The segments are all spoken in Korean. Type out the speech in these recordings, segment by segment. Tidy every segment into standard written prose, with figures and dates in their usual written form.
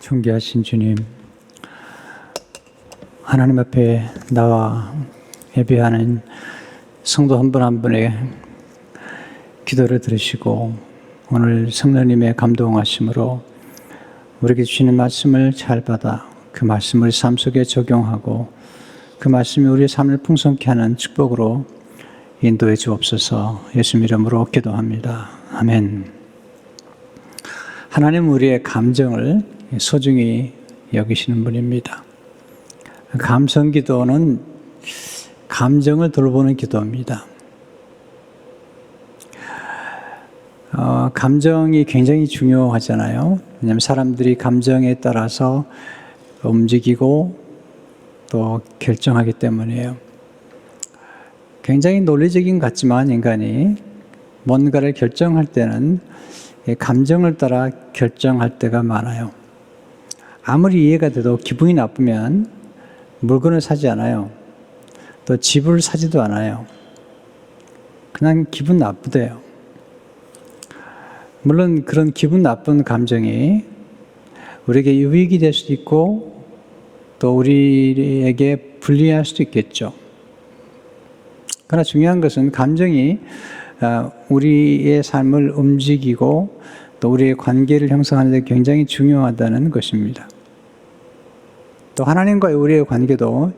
존귀하신 주님, 하나님 앞에 나와 예배하는 성도 한 분 한 분의 기도를 들으시고 오늘 성령님의 감동하심으로 우리에게 주시는 말씀을 잘 받아 그 말씀을 삶 속에 적용하고 그 말씀이 우리의 삶을 풍성케 하는 축복으로 인도해 주옵소서. 예수님 이름으로 기도합니다. 아멘. 하나님은 우리의 감정을 소중히 여기시는 분입니다. 감성 기도는 감정을 돌보는 기도입니다. 감정이 굉장히 중요하잖아요. 왜냐하면 사람들이 감정에 따라서 움직이고 또 결정하기 때문이에요. 굉장히 논리적인 것 같지만 인간이 뭔가를 결정할 때는 감정을 따라 결정할 때가 많아요. 아무리 이해가 돼도 기분이 나쁘면 물건을 사지 않아요. 또 집을 사지도 않아요. 그냥 기분 나쁘대요. 물론 그런 기분 나쁜 감정이 우리에게 유익이 될 수도 있고 또 우리에게 불리할 수도 있겠죠. 그러나 중요한 것은 감정이 우리의 삶을 움직이고 또 우리의 관계를 형성하는 데 굉장히 중요하다는 것입니다. 또 하나님과의 우리의 관계도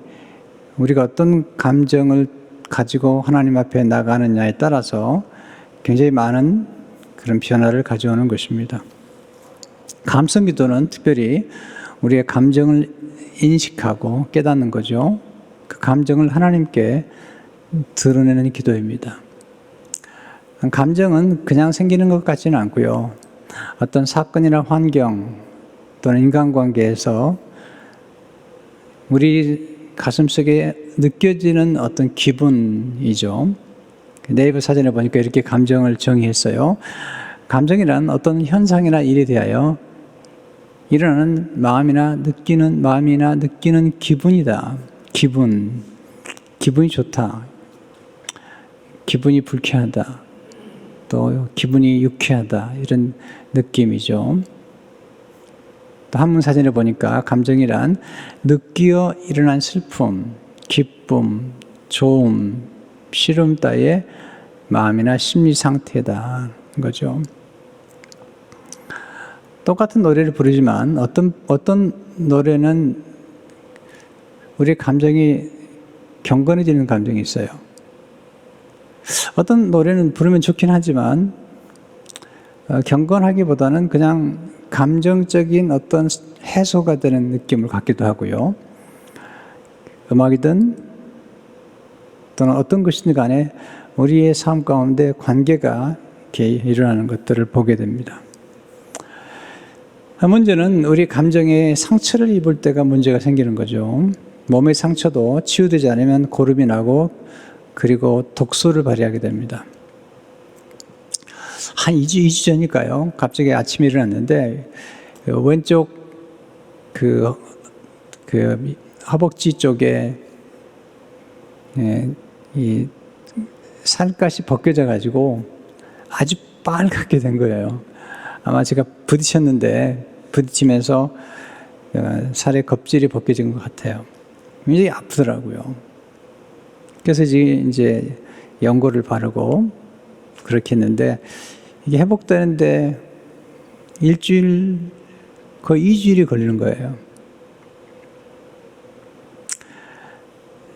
우리가 어떤 감정을 가지고 하나님 앞에 나가느냐에 따라서 굉장히 많은 그런 변화를 가져오는 것입니다. 감성 기도는 특별히 우리의 감정을 인식하고 깨닫는 거죠. 그 감정을 하나님께 드러내는 기도입니다. 감정은 그냥 생기는 것 같지는 않고요. 어떤 사건이나 환경 또는 인간관계에서 우리 가슴속에 느껴지는 어떤 기분이죠. 네이버 사전에 보니까 이렇게 감정을 정의했어요. 감정이란 어떤 현상이나 일에 대하여 일어나는 마음이나 느끼는 기분이다. 기분이 좋다. 기분이 불쾌하다. 또 기분이 유쾌하다. 이런 느낌이죠. 또 한문 사전에 보니까 감정이란 느끼어 일어난 슬픔, 기쁨, 좋음, 싫음 따위의 마음이나 심리 상태다. 거죠. 똑같은 노래를 부르지만 어떤 노래는 우리 감정이 경건해지는 감정이 있어요. 어떤 노래는 부르면 좋긴 하지만 경건하기보다는 그냥 감정적인 어떤 해소가 되는 느낌을 갖기도 하고요. 음악이든 또는 어떤 것이든 간에 우리의 삶 가운데 관계가 이렇게 일어나는 것들을 보게 됩니다. 문제는 우리 감정에 상처를 입을 때가 문제가 생기는 거죠. 몸의 상처도 치유되지 않으면 고름이 나고 그리고 독소를 발휘하게 됩니다. 한 2주 전일까요? 갑자기 아침에 일어났는데 왼쪽 그 허벅지 쪽에 이 살갗이 벗겨져 가지고 아주 빨갛게 된 거예요. 아마 제가 부딪히면서 살의 겁질이 벗겨진 것 같아요. 굉장히 아프더라고요. 그래서 이제 연고를 바르고 그렇게 했는데 이게 회복되는데 일주일, 거의 2주일이 걸리는 거예요.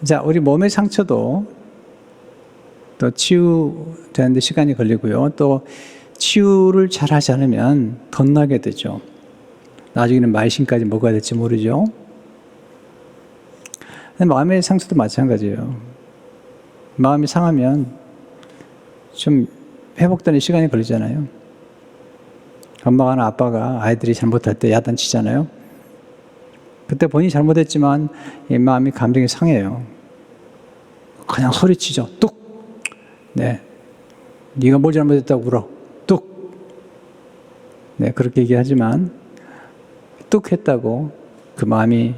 자, 우리 몸의 상처도 또 치유되는데 시간이 걸리고요. 또 치유를 잘 하지 않으면 덧나게 되죠. 나중에는 마이신까지 먹어야 될지 모르죠. 마음의 상처도 마찬가지예요. 마음이 상하면 좀 회복되는 시간이 걸리잖아요. 엄마나 아빠가 아이들이 잘못할 때 야단치잖아요. 그때 본인이 잘못했지만 이 마음이 감정이 상해요. 그냥 소리치죠. 뚝! 네. 네가 뭘 잘못했다고 울어. 뚝! 네, 그렇게 얘기하지만 뚝 했다고 그 마음이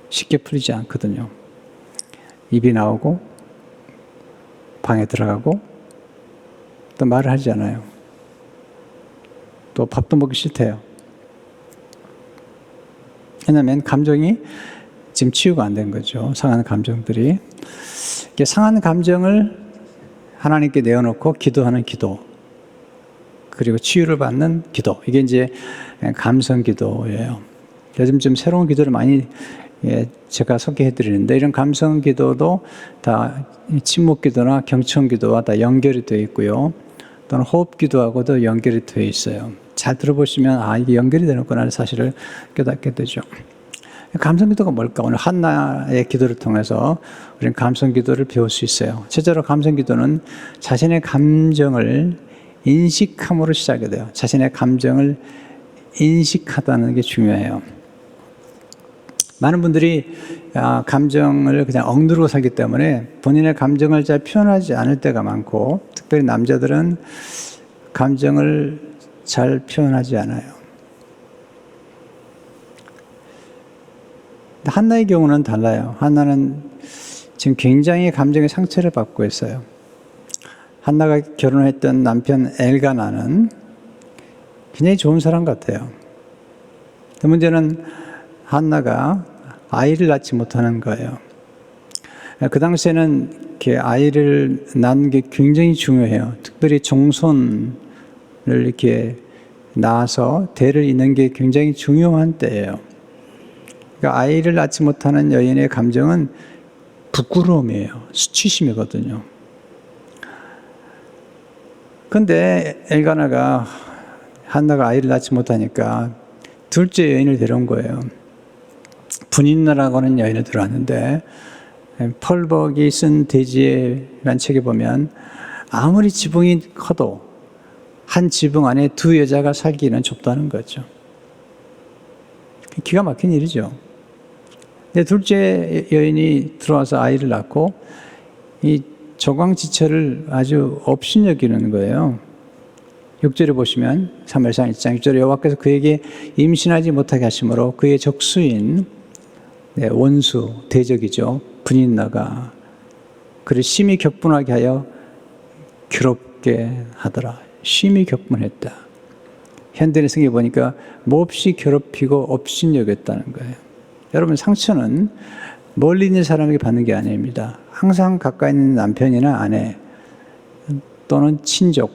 쉽게 풀리지 않거든요. 입이 나오고 방에 들어가고 또 말을 하지 않아요. 또 밥도 먹기 싫대요. 왜냐하면 감정이 지금 치유가 안 된 거죠. 상한 감정들이. 상한 감정을 하나님께 내어놓고 기도하는 기도, 그리고 치유를 받는 기도, 이게 이제 감성 기도예요. 요즘 좀 새로운 기도를 많이 제가 소개해 드리는데, 이런 감성 기도도 다 침묵 기도나 경청 기도와 다 연결이 되어 있고요. 또는 호흡 기도하고도 연결이 되어 있어요. 잘 들어보시면 이게 연결이 되는구나 하는 사실을 깨닫게 되죠. 감성 기도가 뭘까? 오늘 한나의 기도를 통해서 우리는 감성 기도를 배울 수 있어요. 첫째로 감성 기도는 자신의 감정을 인식함으로 시작이 돼요. 자신의 감정을 인식하다는 게 중요해요. 많은 분들이 감정을 그냥 억누르고 살기 때문에 본인의 감정을 잘 표현하지 않을 때가 많고, 특별히 남자들은 감정을 잘 표현하지 않아요. 한나의 경우는 달라요. 한나는 지금 굉장히 감정의 상처를 받고 있어요. 한나가 결혼했던 남편 엘가나는 굉장히 좋은 사람 같아요. 문제는 한나가 아이를 낳지 못하는 거예요. 그 당시에는 이렇게 아이를 낳는 게 굉장히 중요해요. 특별히 종손을 이렇게 낳아서 대를 잇는 게 굉장히 중요한 때예요. 그러니까 아이를 낳지 못하는 여인의 감정은 부끄러움이에요. 수치심이거든요. 그런데 엘가나가 한나가 아이를 낳지 못하니까 둘째 여인을 데려온 거예요. 분인나라고 하는 여인을 들어왔는데, 펄벅이 쓴 대지라는 책에 보면 아무리 지붕이 커도 한 지붕 안에 두 여자가 살기는 좁다는 거죠. 기가 막힌 일이죠. 근데 둘째 여인이 들어와서 아이를 낳고 이 조광지처를 아주 업신여기는 거예요. 6절에 보시면 사무엘상 1장 6절에 여호와께서 그에게 임신하지 못하게 하심으로 그의 적수인 원수, 대적이죠. 분인나가 그를 심히 격분하게 하여 괴롭게 하더라. 심히 격분했다. 현대의 성경에 보니까 몹시 괴롭히고 업신여겼다는 거예요. 여러분, 상처는 멀리 있는 사람에게 받는 게 아닙니다. 항상 가까이 있는 남편이나 아내 또는 친족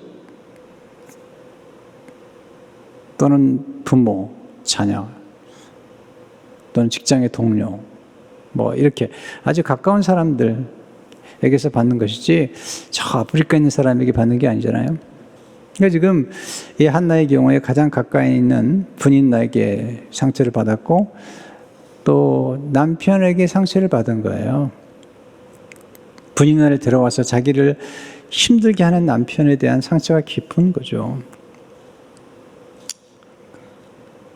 또는 부모, 자녀 또는 직장의 동료, 이렇게 아주 가까운 사람들에게서 받는 것이지 저 아프리카에 있는 사람에게 받는 게 아니잖아요. 그러니까 지금 이 한나의 경우에 가장 가까이 있는 분인나에게 상처를 받았고 또 남편에게 상처를 받은 거예요. 분인나를 데려와서 자기를 힘들게 하는 남편에 대한 상처가 깊은 거죠.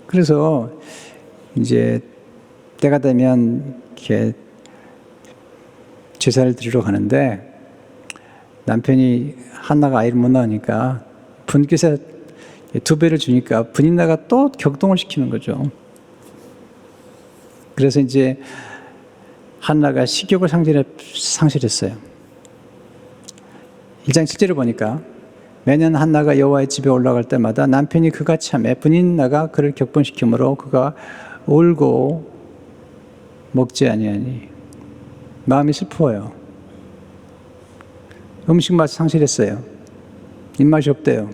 그래서 이제 때가 되면 이렇게 제사를 드리러 가는데 남편이 한나가 아이를 못 낳으니까 분깃에 2배를 주니까 분인나가 또 격동을 시키는 거죠. 그래서 이제 한나가 식욕을 상실했어요. 1장 7절을 보니까 매년 한나가 여호와의 집에 올라갈 때마다 남편이 그가 참에 분인나가 그를 격분시키므로 그가 울고 먹지 아니하니 마음이 슬퍼요. 음식 맛 상실했어요. 입맛이 없대요.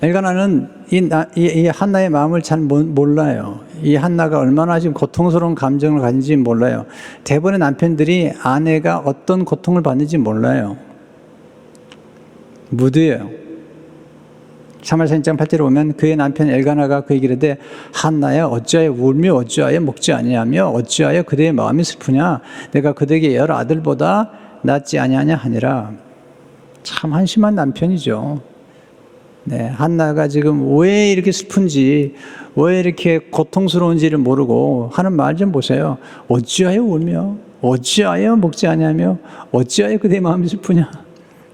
엘가나는 이 한나의 마음을 잘 몰라요. 이 한나가 얼마나 지금 고통스러운 감정을 가진지 몰라요. 대부분의 남편들이 아내가 어떤 고통을 받는지 몰라요. 무드예요. 사무엘상 1장 8절에 보면 그의 남편 엘가나가 그에게 이르되 한나야 어찌하여 울며 어찌하여 먹지 아니하며 어찌하여 그대의 마음이 슬프냐 내가 그대에게 여러 아들보다 낫지 아니하냐 하니라. 참 한심한 남편이죠. 네, 한나가 지금 왜 이렇게 슬픈지 왜 이렇게 고통스러운지를 모르고 하는 말 좀 보세요. 어찌하여 울며 어찌하여 먹지 아니하며 어찌하여 그대의 마음이 슬프냐.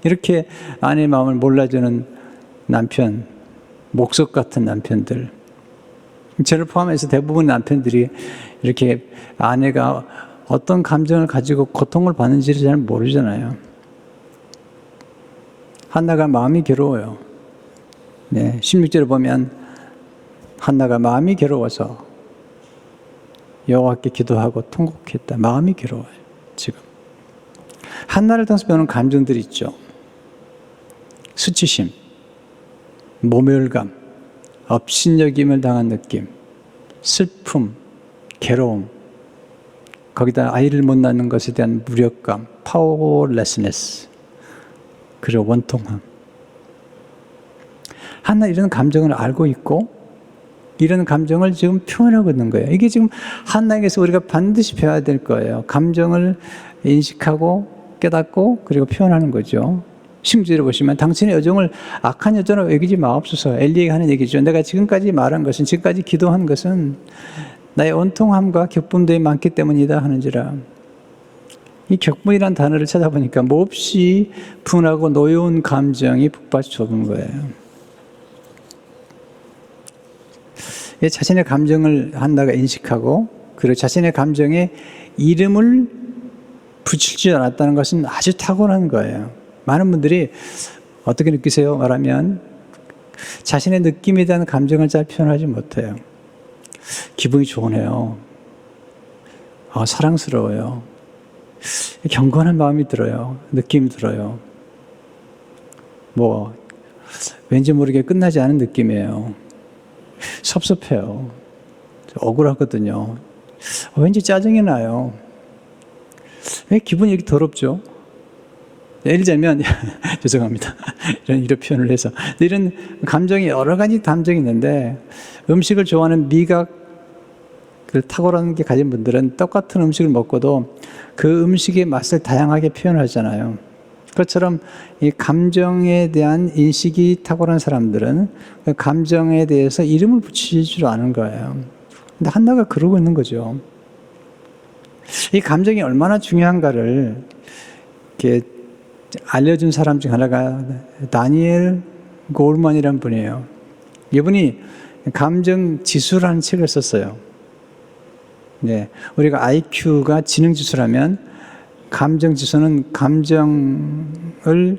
이렇게 아내의 마음을 몰라주는 남편, 목석 같은 남편들. 저를 포함해서 대부분 남편들이 이렇게 아내가 어떤 감정을 가지고 고통을 받는지를 잘 모르잖아요. 한나가 마음이 괴로워요. 네, 16절에 보면 한나가 마음이 괴로워서 여호와께 기도하고 통곡했다. 마음이 괴로워요. 지금 한나를 통해서 배우는 감정들이 있죠. 수치심, 모멸감, 업신여김을 당한 느낌, 슬픔, 괴로움, 거기다 아이를 못 낳는 것에 대한 무력감, 파워레스네스, 그리고 원통함. 한나 이런 감정을 알고 있고 이런 감정을 지금 표현하고 있는 거예요. 이게 지금 한나에게서 우리가 반드시 배워야 될 거예요. 감정을 인식하고 깨닫고 그리고 표현하는 거죠. 16절에 보시면 당신의 여종을 악한 여자로 여기지 마옵소서. 엘리에게 하는 얘기죠. 내가 지금까지 말한 것은, 지금까지 기도한 것은 나의 온통함과 격분들이 많기 때문이다 하는지라. 이 격분이라는 단어를 찾아보니까 몹시 분하고 노여운 감정이 북받쳐오는 거예요. 자신의 감정을 한나가 인식하고 그리고 자신의 감정에 이름을 붙이지 않았다는 것은 아주 탁월한 거예요. 많은 분들이 어떻게 느끼세요? 말하면 자신의 느낌에 대한 감정을 잘 표현하지 못해요. 기분이 좋으네요. 사랑스러워요. 경건한 마음이 들어요. 느낌이 들어요. 왠지 모르게 끝나지 않은 느낌이에요. 섭섭해요. 억울하거든요. 왠지 짜증이 나요. 왜 기분이 이렇게 더럽죠? 예를 들면 죄송합니다. 이런 표현을 해서 이런 감정이 여러 가지 감정이 있는데 음식을 좋아하는 미각을 탁월한 게 가진 분들은 똑같은 음식을 먹고도 그 음식의 맛을 다양하게 표현하잖아요. 그것처럼 이 감정에 대한 인식이 탁월한 사람들은 그 감정에 대해서 이름을 붙이지 않은 거예요. 근데 한나가 그러고 있는 거죠. 이 감정이 얼마나 중요한가를 이렇게 알려준 사람 중 하나가 다니엘 골만이라는 분이에요. 이분이 감정 지수라는 책을 썼어요. 네, 우리가 IQ가 지능 지수라면 감정 지수는 감정을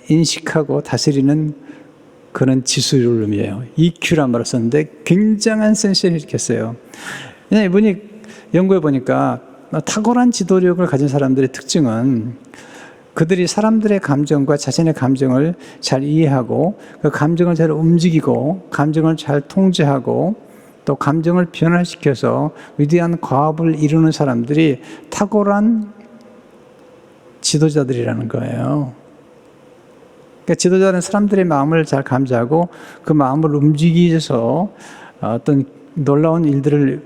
인식하고 다스리는 그런 지수를 의미해요. EQ란 말을 썼는데 굉장한 센스를 일으켰어요. 이분이 연구해 보니까 탁월한 지도력을 가진 사람들의 특징은 그들이 사람들의 감정과 자신의 감정을 잘 이해하고 그 감정을 잘 움직이고 감정을 잘 통제하고 또 감정을 변화시켜서 위대한 과업을 이루는 사람들이 탁월한 지도자들이라는 거예요. 그러니까 지도자는 사람들의 마음을 잘 감지하고 그 마음을 움직이셔서 어떤 놀라운 일들을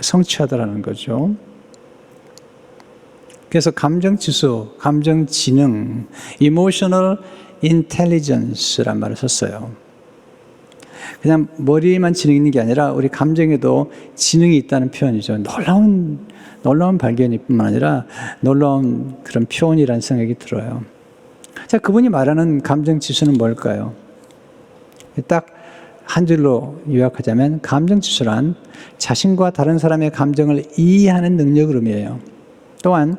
성취하더라는 거죠. 그래서 감정 지수, 감정 지능, emotional intelligence란 말을 썼어요. 그냥 머리에만 지능이 있는 게 아니라 우리 감정에도 지능이 있다는 표현이죠. 놀라운 발견일 뿐만 아니라 놀라운 그런 표현이라는 생각이 들어요. 자, 그분이 말하는 감정 지수는 뭘까요? 딱 한 줄로 요약하자면 감정 지수란 자신과 다른 사람의 감정을 이해하는 능력을 의미해요. 또한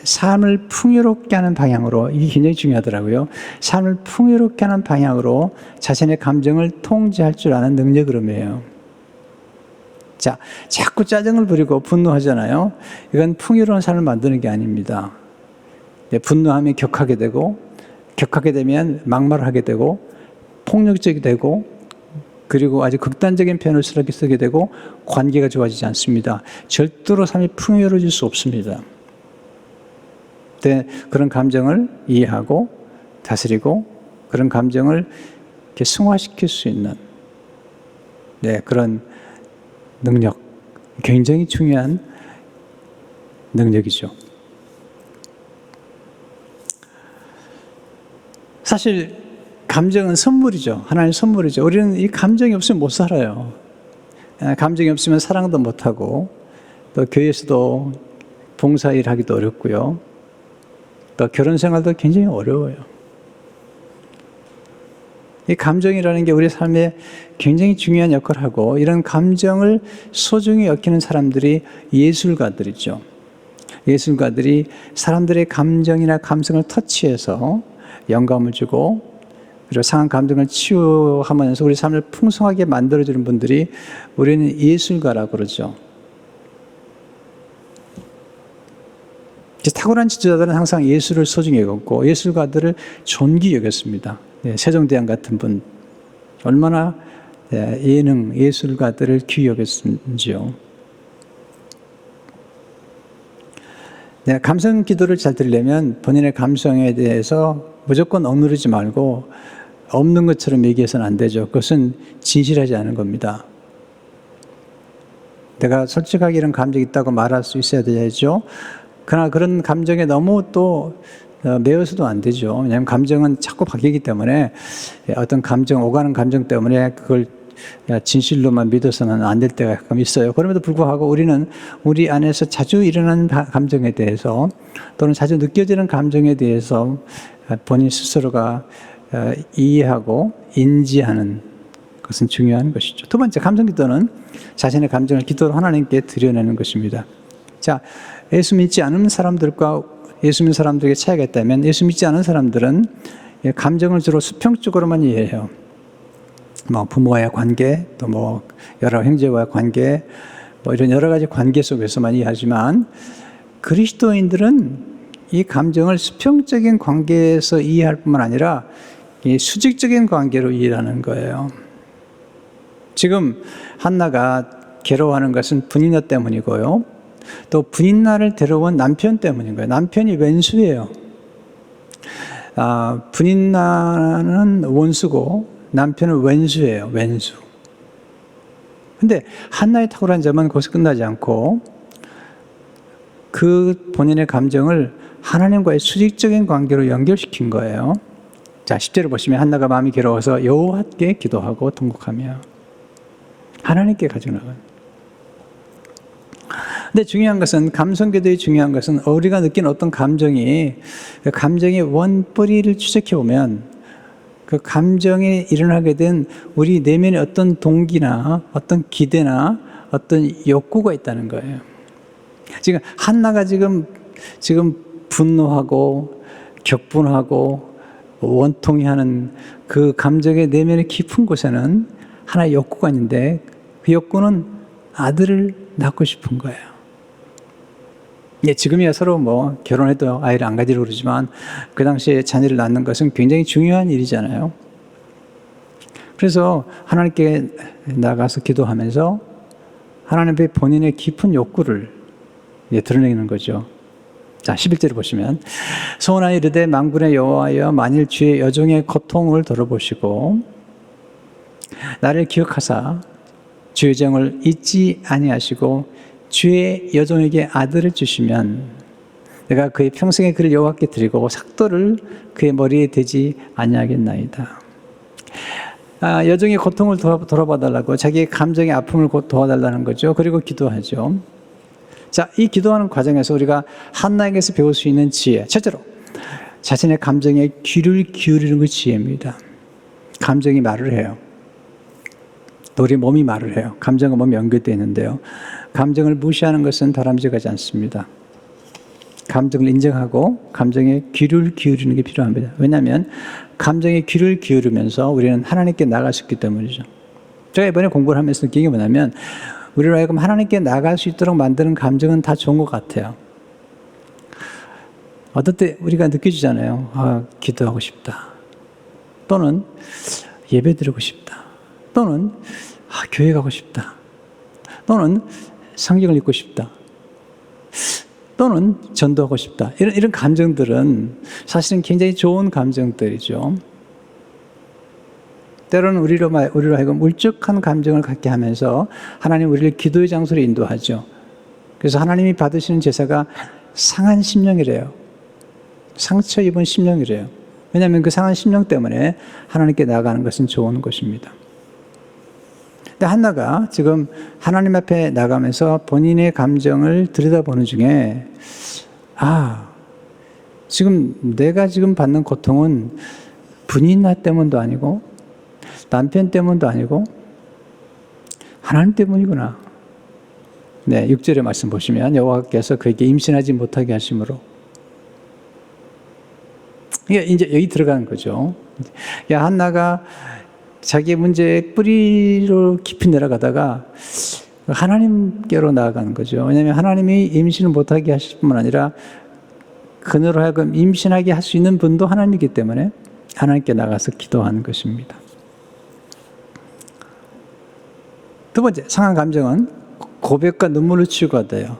삶을 풍요롭게 하는 방향으로, 이게 굉장히 중요하더라고요. 삶을 풍요롭게 하는 방향으로 자신의 감정을 통제할 줄 아는 능력을 의미해요. 자, 자꾸 짜증을 부리고 분노하잖아요. 이건 풍요로운 삶을 만드는 게 아닙니다. 분노하면 격하게 되고, 격하게 되면 막말을 하게 되고, 폭력적이 되고, 그리고 아주 극단적인 표현을 쓰게 되고, 관계가 좋아지지 않습니다. 절대로 삶이 풍요로워질 수 없습니다. 그런 감정을 이해하고 다스리고 그런 감정을 이렇게 승화시킬 수 있는 그런 능력, 굉장히 중요한 능력이죠. 사실 감정은 선물이죠. 하나님의 선물이죠. 우리는 이 감정이 없으면 못 살아요. 감정이 없으면 사랑도 못하고 또 교회에서도 봉사일 하기도 어렵고요. 또 결혼 생활도 굉장히 어려워요. 이 감정이라는 게 우리 삶에 굉장히 중요한 역할을 하고 이런 감정을 소중히 여기는 사람들이 예술가들이죠. 예술가들이 사람들의 감정이나 감성을 터치해서 영감을 주고 그리고 상한 감정을 치유하면서 우리 삶을 풍성하게 만들어주는 분들이 우리는 예술가라고 그러죠. 탁월한 지도자들은 항상 예술을 소중히 여겼고 예술가들을 존귀 여겼습니다. 세종대왕 같은 분 얼마나 예능, 예술가들을 귀히 여겼는지요. 감성 기도를 잘 드리려면 본인의 감성에 대해서 무조건 억누르지 말고 없는 것처럼 얘기해서는 안 되죠. 그것은 진실하지 않은 겁니다. 내가 솔직하게 이런 감정이 있다고 말할 수 있어야 되죠. 그러나 그런 감정에 너무 또 매여서도 안 되죠. 왜냐하면 감정은 자꾸 바뀌기 때문에 어떤 감정, 오가는 감정 때문에 그걸 진실로만 믿어서는 안 될 때가 가끔 있어요. 그럼에도 불구하고 우리는 우리 안에서 자주 일어나는 감정에 대해서 또는 자주 느껴지는 감정에 대해서 본인 스스로가 이해하고 인지하는 것은 중요한 것이죠. 두 번째, 감성 기도는 자신의 감정을 기도로 하나님께 드려내는 것입니다. 자, 예수 믿지 않은 사람들과 예수 믿는 사람들에게 차이가 있다면 예수 믿지 않은 사람들은 감정을 주로 수평적으로만 이해해요. 부모와의 관계, 또 여러 형제와의 관계, 이런 여러 가지 관계 속에서만 이해하지만 그리스도인들은 이 감정을 수평적인 관계에서 이해할 뿐만 아니라 이 수직적인 관계로 이해하는 거예요. 지금 한나가 괴로워하는 것은 분인나 때문이고요. 또 분인나를 데려온 남편 때문인 거예요. 남편이 왼수예요. 분인나는 원수고 남편은 왼수예요. 왼수. 근데 한나의 탁월한 점은 거기서 끝나지 않고 그 본인의 감정을 하나님과의 수직적인 관계로 연결시킨 거예요. 자, 10절을 보시면 한나가 마음이 괴로워서 여호와께 기도하고 통곡하며 하나님께 가져나가요. 근데 중요한 것은 감성기도의 중요한 것은 우리가 느낀 어떤 감정이 그 감정의 원뿌리를 추적해 보면 그 감정에 일어나게 된 우리 내면의 어떤 동기나 어떤 기대나 어떤 욕구가 있다는 거예요. 지금 한나가 지금 분노하고 격분하고 원통해하는 그 감정의 내면의 깊은 곳에는 하나의 욕구가 있는데 그 욕구는 아들을 낳고 싶은 거예요. 지금이야 서로 결혼해도 아이를 안 가지려고 그러지만 그 당시에 자녀를 낳는 것은 굉장히 중요한 일이잖아요. 그래서 하나님께 나가서 기도하면서 하나님 앞에 본인의 깊은 욕구를 드러내는 거죠. 자, 11절을 보시면 소원하여 이르되 만군의 여호와여 만일 주의 여종의 고통을 들어보시고 나를 기억하사 주의 정을 잊지 아니하시고 주의 여종에게 아들을 주시면 내가 그의 평생의 그를 여호와께 드리고 삭도를 그의 머리에 대지 아니하겠나이다. 여종의 고통을 돌아봐달라고 자기의 감정의 아픔을 도와달라는 거죠. 그리고 기도하죠. 자, 이 기도하는 과정에서 우리가 한나에게서 배울 수 있는 지혜, 첫째로 자신의 감정에 귀를 기울이는 게 지혜입니다. 감정이 말을 해요. 또 우리 몸이 말을 해요. 감정과 몸이 연결되어 있는데요. 감정을 무시하는 것은 바람직하지 않습니다. 감정을 인정하고 감정에 귀를 기울이는 게 필요합니다. 왜냐하면 감정에 귀를 기울이면서 우리는 하나님께 나갈 수 있기 때문이죠. 제가 이번에 공부를 하면서 느낀 게 뭐냐면 우리로 하여금 하나님께 나갈 수 있도록 만드는 감정은 다 좋은 것 같아요. 어떨 때 우리가 느껴지잖아요. 기도하고 싶다. 또는 예배 드리고 싶다. 또는 교회 가고 싶다. 또는 성경을 읽고 싶다. 또는 전도하고 싶다. 이런 감정들은 사실은 굉장히 좋은 감정들이죠. 때로는 우리로 하여금 울적한 감정을 갖게 하면서 하나님 우리를 기도의 장소로 인도하죠. 그래서 하나님이 받으시는 제사가 상한 심령이래요. 상처 입은 심령이래요. 왜냐하면 그 상한 심령 때문에 하나님께 나아가는 것은 좋은 것입니다. 근데 한나가 지금 하나님 앞에 나가면서 본인의 감정을 들여다보는 중에 지금 내가 지금 받는 고통은 분인나 때문도 아니고 남편 때문도 아니고 하나님 때문이구나. 네, 6절의 말씀 보시면 여호와께서 그에게 임신하지 못하게 하심으로 이게 이제 여기 들어가는 거죠. 야, 한나가 자기 문제의 뿌리로 깊이 내려가다가 하나님께로 나아가는 거죠. 왜냐하면 하나님이 임신을 못하게 하실 뿐만 아니라 그녀로 하여금 임신하게 할 수 있는 분도 하나님이기 때문에 하나님께 나가서 기도하는 것입니다. 두 번째, 상한 감정은 고백과 눈물로 치유가 돼요.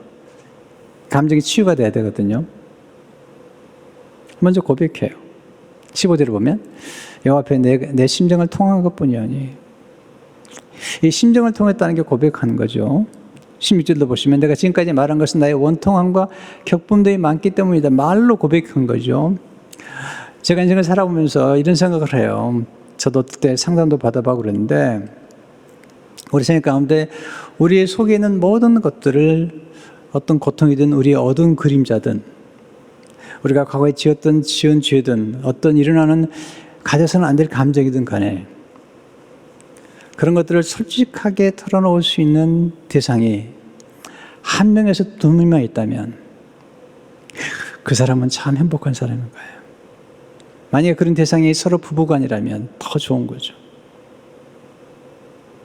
감정이 치유가 돼야 되거든요. 먼저 고백해요. 15절을 보면 여호와 앞에 내 심정을 통한 것뿐이오니, 이 심정을 통했다는 게 고백하는 거죠. 16절도 보시면 내가 지금까지 말한 것은 나의 원통함과 격분됨이 많기 때문이다. 말로 고백한 거죠. 제가 인생을 살아보면서 이런 생각을 해요. 저도 그때 상담도 받아보고 그랬는데, 우리 생각 가운데 우리의 속에 있는 모든 것들을, 어떤 고통이든 우리의 어두운 그림자든 우리가 과거에 지은 죄든 어떤 일어나는 가져서는 안 될 감정이든 간에 그런 것들을 솔직하게 털어놓을 수 있는 대상이 한 명에서 두 명만 있다면 그 사람은 참 행복한 사람인 거예요. 만약에 그런 대상이 서로 부부간이라면 더 좋은 거죠.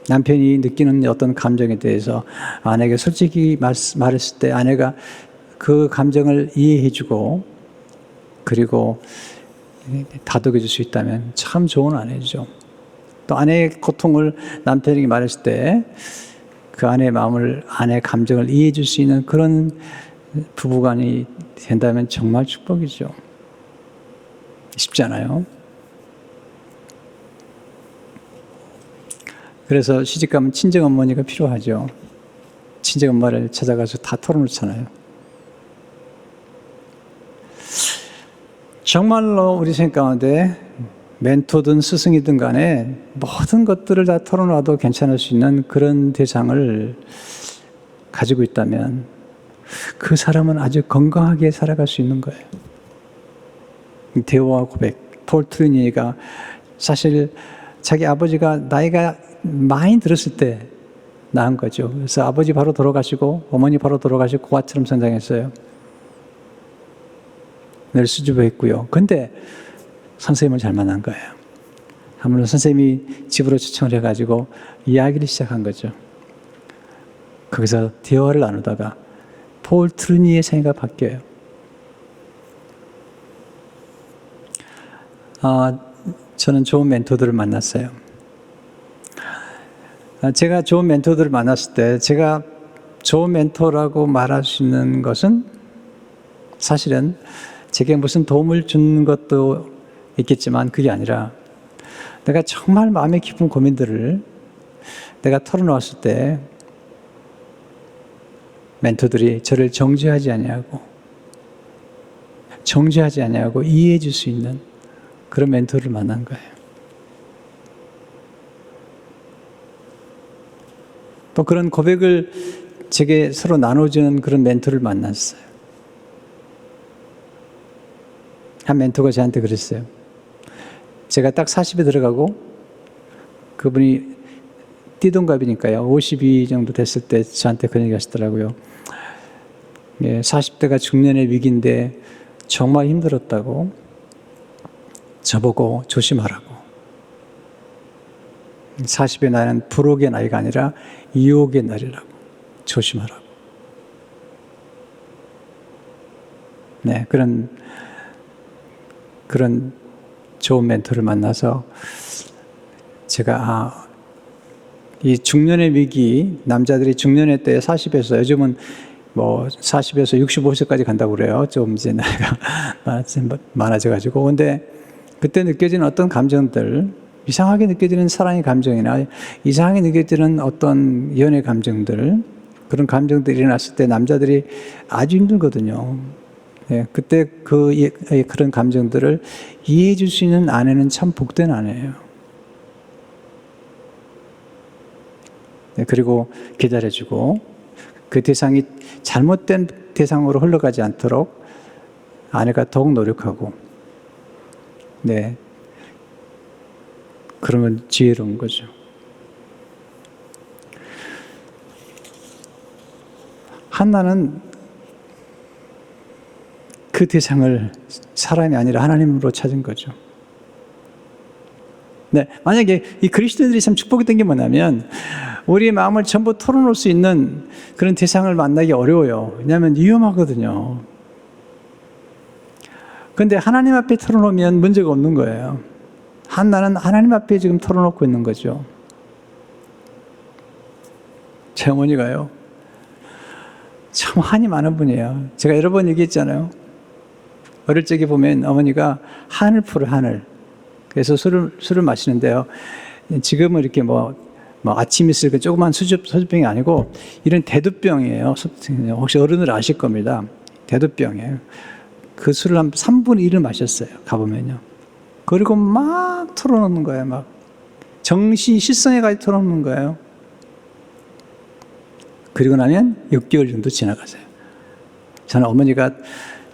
남편이 느끼는 어떤 감정에 대해서 아내에게 솔직히 말했을 때 아내가 그 감정을 이해해주고 그리고 다독여줄 수 있다면 참 좋은 아내죠. 또 아내의 고통을 남편에게 말했을 때 그 아내의 마음을, 아내의 감정을 이해해줄 수 있는 그런 부부간이 된다면 정말 축복이죠. 쉽지 않아요. 그래서 시집가면 친정어머니가 필요하죠. 친정엄마를 찾아가서 다 털어놓잖아요. 정말로 우리 생각 가운데 멘토든 스승이든 간에 모든 것들을 다 털어놔도 괜찮을 수 있는 그런 대상을 가지고 있다면 그 사람은 아주 건강하게 살아갈 수 있는 거예요. 대화와 고백, 폴 트루니가 사실 자기 아버지가 나이가 많이 들었을 때 낳은 거죠. 그래서 아버지 바로 돌아가시고 어머니 바로 돌아가시고 고아처럼 성장했어요. 늘 수줍어했고요. 근데 선생님을 잘 만난 거예요. 아무래도 선생님이 집으로 초청을 해가지고 이야기를 시작한 거죠. 거기서 대화를 나누다가 폴 트루니의 생애가 바뀌어요. 저는 좋은 멘토들을 만났어요. 제가 좋은 멘토들을 만났을 때 제가 좋은 멘토라고 말할 수 있는 것은 사실은 제게 무슨 도움을 준 것도 있겠지만 그게 아니라 내가 정말 마음에 깊은 고민들을 내가 털어놓았을 때 멘토들이 저를 정죄하지 아니하고 이해해 줄 수 있는 그런 멘토를 만난 거예요. 또 그런 고백을 제게 서로 나눠주는 그런 멘토를 만났어요. 한 멘토가 저한테 그랬어요. 제가 딱 40에 들어가고 그분이 띠동갑이니까요. 52 정도 됐을 때 저한테 그런 얘기 하시더라고요. 40대가 중년의 위기인데 정말 힘들었다고 저보고 조심하라고. 40의 나이는 불혹의 나이가 아니라 유혹의 날이라고. 조심하라고. 네, 그런 좋은 멘토를 만나서 제가 이 중년의 위기, 남자들이 중년의 때 40에서 요즘은 뭐 40에서 65세까지 간다고 그래요. 좀 이제 나이가 많아져가지고. 근데 그때 느껴지는 어떤 감정들, 이상하게 느껴지는 사랑의 감정이나 이상하게 느껴지는 어떤 연애 감정들, 그런 감정들이 일어났을 때 남자들이 아주 힘들거든요. 네, 그때 그런 감정들을 이해해 줄 수 있는 아내는 참 복된 아내예요. 네, 그리고 기다려주고 그 대상이 잘못된 대상으로 흘러가지 않도록 아내가 더욱 노력하고, 네, 그런 건 지혜로운 거죠. 한나는 그 대상을 사람이 아니라 하나님으로 찾은 거죠. 네, 만약에 이 그리스도인들이 참 축복이 된 게 뭐냐면 우리의 마음을 전부 털어놓을 수 있는 그런 대상을 만나기 어려워요. 왜냐하면 위험하거든요. 그런데 하나님 앞에 털어놓으면 문제가 없는 거예요. 나는 하나님 앞에 지금 털어놓고 있는 거죠. 제 어머니가요, 참 한이 많은 분이에요. 제가 여러 번 얘기했잖아요. 어릴 적에 보면 어머니가 한을 풀어, 한을. 그래서 술을 마시는데요. 지금은 이렇게 아침 있을 그 조그만 소주병이 아니고 이런 대두병이에요. 혹시 어른들 아실 겁니다. 대두병이에요. 그 술을 한 3분의 1을 마셨어요. 가보면요. 그리고 막 털어놓는 거예요. 막 정신 실성에까지 털어놓는 거예요. 그리고 나면 6개월 정도 지나가세요. 저는 어머니가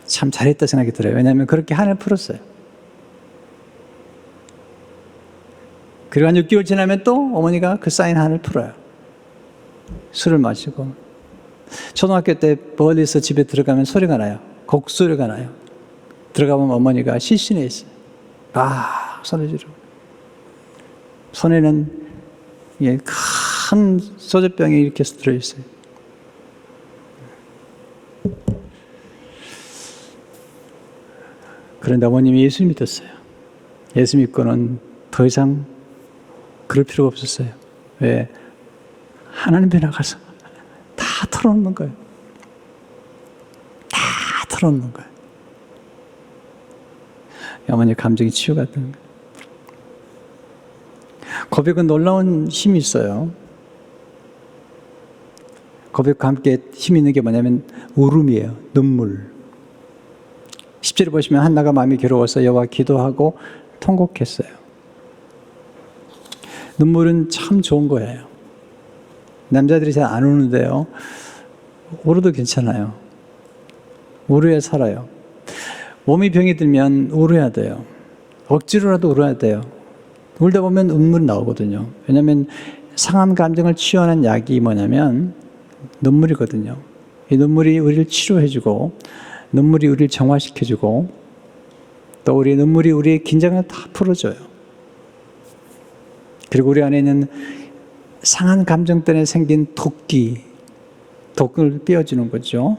참 잘했다 생각이 들어요. 왜냐하면 그렇게 한을 풀었어요. 그리고 한 6개월 지나면 또 어머니가 그 쌓인 한을 풀어요. 술을 마시고. 초등학교 때 멀리서 집에 들어가면 소리가 나요. 곡소리가 나요. 들어가보면 어머니가 실신해 있어요. 소리 지르고. 손에는 큰 소주병이 이렇게 들어있어요. 그런데 어머님이 예수 믿었어요. 예수 믿고는 더 이상 그럴 필요가 없었어요. 왜? 하나님 앞에 나가서 다 털어놓는 거예요. 다 털어놓는 거예요. 어머니 감정이 치유가 되는 거예요. 고백은 놀라운 힘이 있어요. 고백과 함께 힘이 있는 게 뭐냐면 울음이에요. 눈물. 10절에 보시면 한나가 마음이 괴로워서 여호와 기도하고 통곡했어요. 눈물은 참 좋은 거예요. 남자들이 잘 안 우는데요. 울어도 괜찮아요. 울어야 살아요. 몸이 병이 들면 울어야 돼요. 억지로라도 울어야 돼요. 울다 보면 눈물이 나오거든요. 왜냐하면 상한 감정을 치유하는 약이 뭐냐면 눈물이거든요. 이 눈물이 우리를 치료해주고 눈물이 우리를 정화시켜주고 또 우리의 눈물이 우리의 긴장을 다 풀어줘요. 그리고 우리 안에 있는 상한 감정 때문에 생긴 독을 떼어주는 거죠.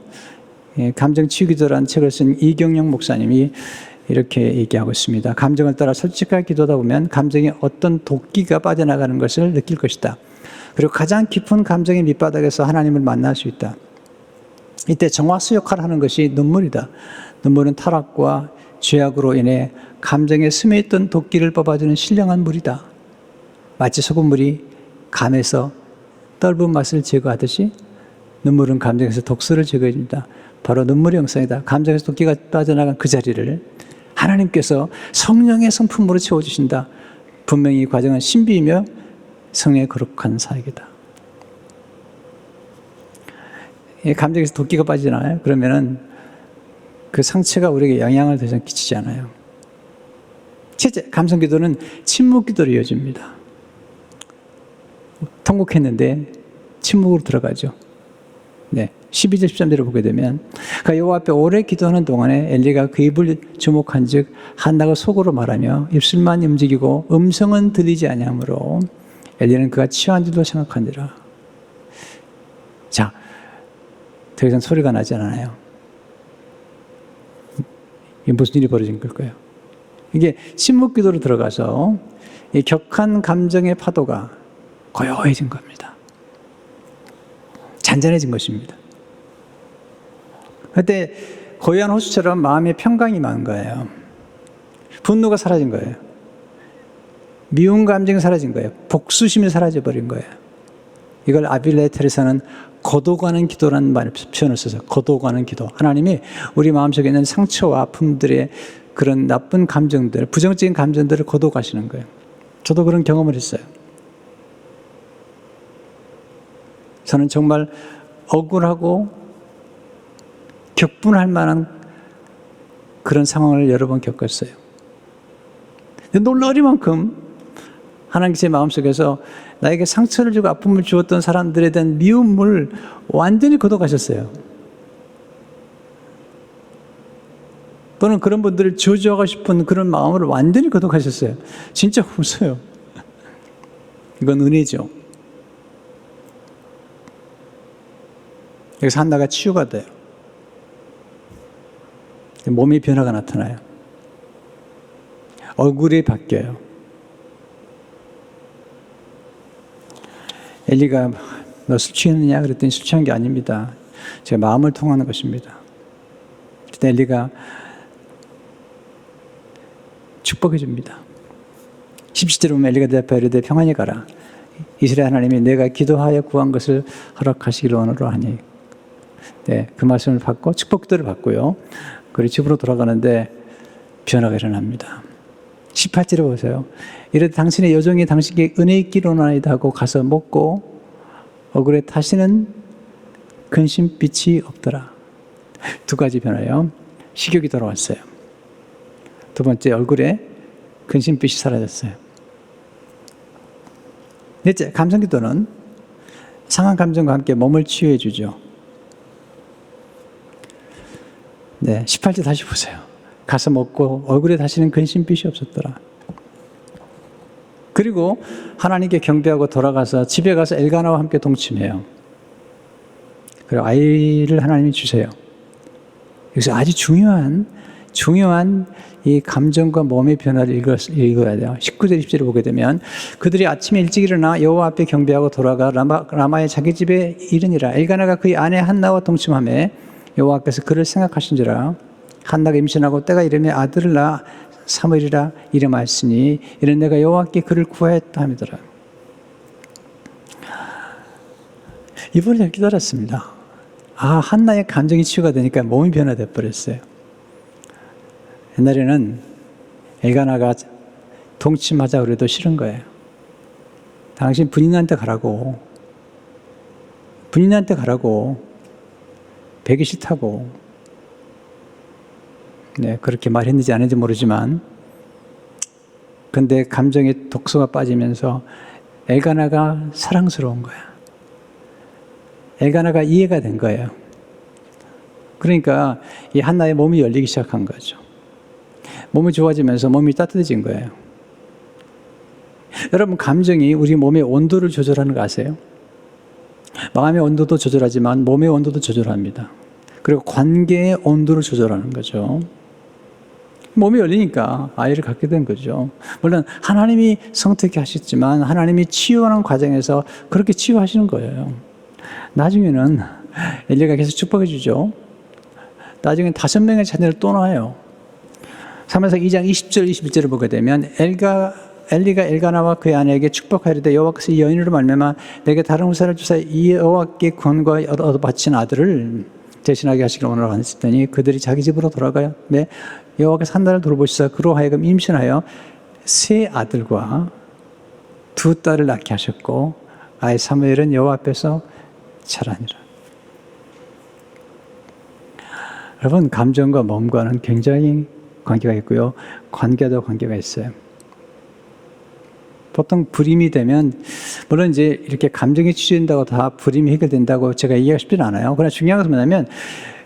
감정 치유기도라는 책을 쓴 이경영 목사님이 이렇게 얘기하고 있습니다. 감정을 따라 솔직하게 기도하다 보면 감정에 어떤 도끼가 빠져나가는 것을 느낄 것이다. 그리고 가장 깊은 감정의 밑바닥에서 하나님을 만날 수 있다. 이때 정화수 역할을 하는 것이 눈물이다. 눈물은 타락과 죄악으로 인해 감정에 스며있던 도끼를 뽑아주는 신령한 물이다. 마치 소금물이 감에서 떫은 맛을 제거하듯이 눈물은 감정에서 독소를 제거해줍니다. 바로 눈물의 형상이다. 감정에서 도끼가 빠져나간 그 자리를 하나님께서 성령의 성품으로 채워주신다. 분명히 이 과정은 신비이며 성령의 거룩한 사역이다. 감정에서 도끼가 빠지잖아요. 그러면은 그 상처가 우리에게 영향을 더 이상 끼치지 않아요. 첫째, 감성 기도는 침묵 기도로 이어집니다. 통곡했는데 침묵으로 들어가죠. 네, 12절 13절을 보게 되면 그가 여호와 앞에 오래 기도하는 동안에 엘리가 그 입을 주목한 즉 한나가 속으로 말하며 입술만 움직이고 음성은 들리지 아니하므로 엘리는 그가 취한 줄로 생각하니라. 자, 더 이상 소리가 나지 않아요. 이게 무슨 일이 벌어진 걸까요? 이게 침묵 기도로 들어가서 이 격한 감정의 파도가 고요해진 겁니다. 잔잔해진 것입니다. 그때 고요한 호수처럼 마음의 평강이 많은 거예요. 분노가 사라진 거예요. 미운 감정이 사라진 거예요. 복수심이 사라져버린 거예요. 이걸 아빌레 테레사는 거둬가는 기도라는 표현을 써서 거둬가는 기도. 하나님이 우리 마음속에 있는 상처와 아픔들의 그런 나쁜 감정들, 부정적인 감정들을 거둬가시는 거예요. 저도 그런 경험을 했어요. 저는 정말 억울하고 격분할 만한 그런 상황을 여러 번 겪었어요. 놀라리만큼 하나님께서 마음속에서 나에게 상처를 주고 아픔을 주었던 사람들에 대한 미움을 완전히 걷어가셨어요. 또는 그런 분들을 저주하고 싶은 그런 마음을 완전히 거둬가셨어요. 진짜 없어요. 이건 은혜죠. 여기서 한나가 치유가 돼요. 몸의 변화가 나타나요. 얼굴이 바뀌어요. 엘리가 너 술 취했느냐? 그랬더니 술 취한 게 아닙니다. 제 마음을 통하는 것입니다. 그때 엘리가 축복해 줍니다. 17절에 보면 엘리가 대답하여 이르되 평안히 가라. 이스라엘 하나님이 내가 기도하여 구한 것을 허락하시기를 원하노라 하니. 네, 그 말씀을 받고 축복들을 받고요. 그리고 집으로 돌아가는데 변화가 일어납니다. 18절에 보세요. 이르되 당신의 여종이 당신께 은혜 있기를 원하나이다 하고 가서 먹고 얼굴에 다시는 근심빛이 없더라. 두 가지 변화요. 식욕이 돌아왔어요. 두 번째, 얼굴에 근심빛이 사라졌어요. 넷째, 감성기도는 상한 감정과 함께 몸을 치유해 주죠. 네, 18절 다시 보세요. 가서 먹고 얼굴에 다시는 근심빛이 없었더라. 그리고 하나님께 경배하고 돌아가서 집에 가서 엘가나와 함께 동침해요. 그리고 아이를 하나님이 주세요. 여기서 아주 중요한 이 감정과 몸의 변화를 읽어야 돼요. 19절 20절을 보게 되면 그들이 아침에 일찍 일어나 여호와 앞에 경배하고 돌아가 라마의 자기 집에 이르니라. 엘가나가 그의 아내 한나와 동침하며 여호와께서 그를 생각하신지라. 한나가 임신하고 때가 이르매 아들을 낳아 사무엘이라 이름하였으니 이는 내가 여호와께 그를 구하였다 함이더라. 이번에 잘 깨달았습니다. 한나의 감정이 치유가 되니까 몸이 변화돼 버렸어요. 옛날에는 엘가나가 동침하자 그래도 싫은 거예요. 당신 분인한테 가라고. 배기 싫다고. 네, 그렇게 말했는지 안 했는지 모르지만, 근데 감정의 독소가 빠지면서 엘가나가 사랑스러운 거야. 엘가나가 이해가 된 거예요. 그러니까 이 한나의 몸이 열리기 시작한 거죠. 몸이 좋아지면서 몸이 따뜻해진 거예요. 여러분, 감정이 우리 몸의 온도를 조절하는 거 아세요? 마음의 온도도 조절하지만 몸의 온도도 조절합니다. 그리고 관계의 온도를 조절하는 거죠. 몸이 열리니까 아이를 갖게 된 거죠. 물론 하나님이 성택해 하셨지만 하나님이 치유하는 과정에서 그렇게 치유하시는 거예요. 나중에는 엘리가 계속 축복해 주죠. 나중에 5명의 자녀를 또 낳아요. 사무엘상 2장 20절 21절을 보게 되면 엘리가 엘가나와 그의 아내에게 축복하리되 여호와께서 이 여인으로 말미암아 내게 다른 후사를 주사 이 여호와께 구원과 얻어 바친 아들을 대신하게 하시기를 원하노라 하였더니 그들이 자기 집으로 돌아가요. 네, 여호와께서 한나를 돌보시사 그로 하여금 임신하여 3 아들과 2 딸을 낳게 하셨고 아이 사무엘은 여호와 앞에서 자라니라. 여러분, 감정과 몸과는 굉장히 관계가 있고요. 관계도 관계가 있어요. 보통 불임이 되면, 물론 이제 이렇게 감정이 치유된다고 다 불임이 해결된다고 제가 얘기하고 싶지는 않아요. 그러나 중요한 것은 뭐냐면,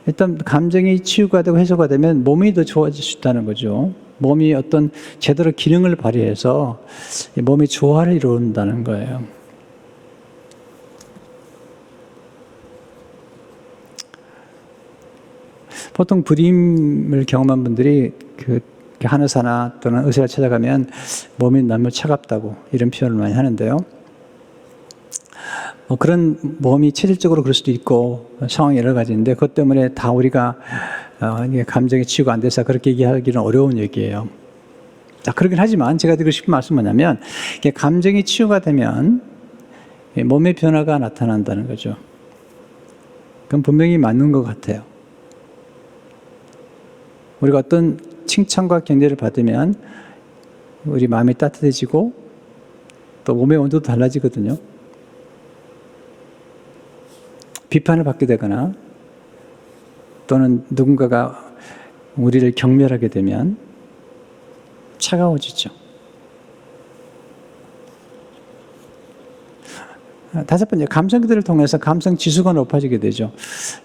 일단 감정이 치유가 되고 해소가 되면 몸이 더 좋아질 수 있다는 거죠. 몸이 어떤 제대로 기능을 발휘해서 몸이 조화를 이룬다는 거예요. 보통 불임을 경험한 분들이 한의사나 또는 의사를 찾아가면 몸이 너무 차갑다고 이런 표현을 많이 하는데요. 그런 몸이 체질적으로 그럴 수도 있고 상황이 여러 가지인데 그것 때문에 다 우리가 감정이 치유가 안 돼서 그렇게 얘기하기는 어려운 얘기예요. 그러긴 하지만 제가 드리고 싶은 말씀은 뭐냐면 감정이 치유가 되면 몸의 변화가 나타난다는 거죠. 그건 분명히 맞는 것 같아요. 우리가 어떤 칭찬과 격려를 받으면 우리 마음이 따뜻해지고 또 몸의 온도도 달라지거든요. 비판을 받게 되거나 또는 누군가가 우리를 경멸하게 되면 차가워지죠. 다섯 번째, 감정 기도를 통해서 감성 지수가 높아지게 되죠.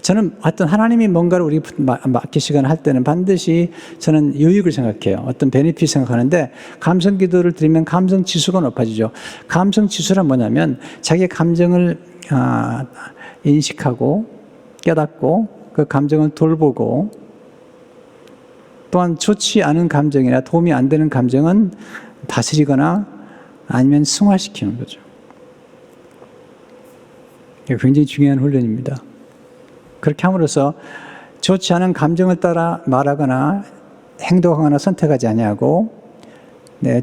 저는 어떤 하나님이 뭔가를 우리 맡기시거나 할 때는 반드시 저는 유익을 생각해요. 어떤 베네핏 생각하는데 감성 기도를 드리면 감성 지수가 높아지죠. 감성 지수란 뭐냐면 자기의 감정을 인식하고 깨닫고 그 감정을 돌보고 또한 좋지 않은 감정이나 도움이 안 되는 감정은 다스리거나 아니면 승화시키는 거죠. 이게 굉장히 중요한 훈련입니다. 그렇게 함으로써 좋지 않은 감정을 따라 말하거나 행동하거나 선택하지 아니하고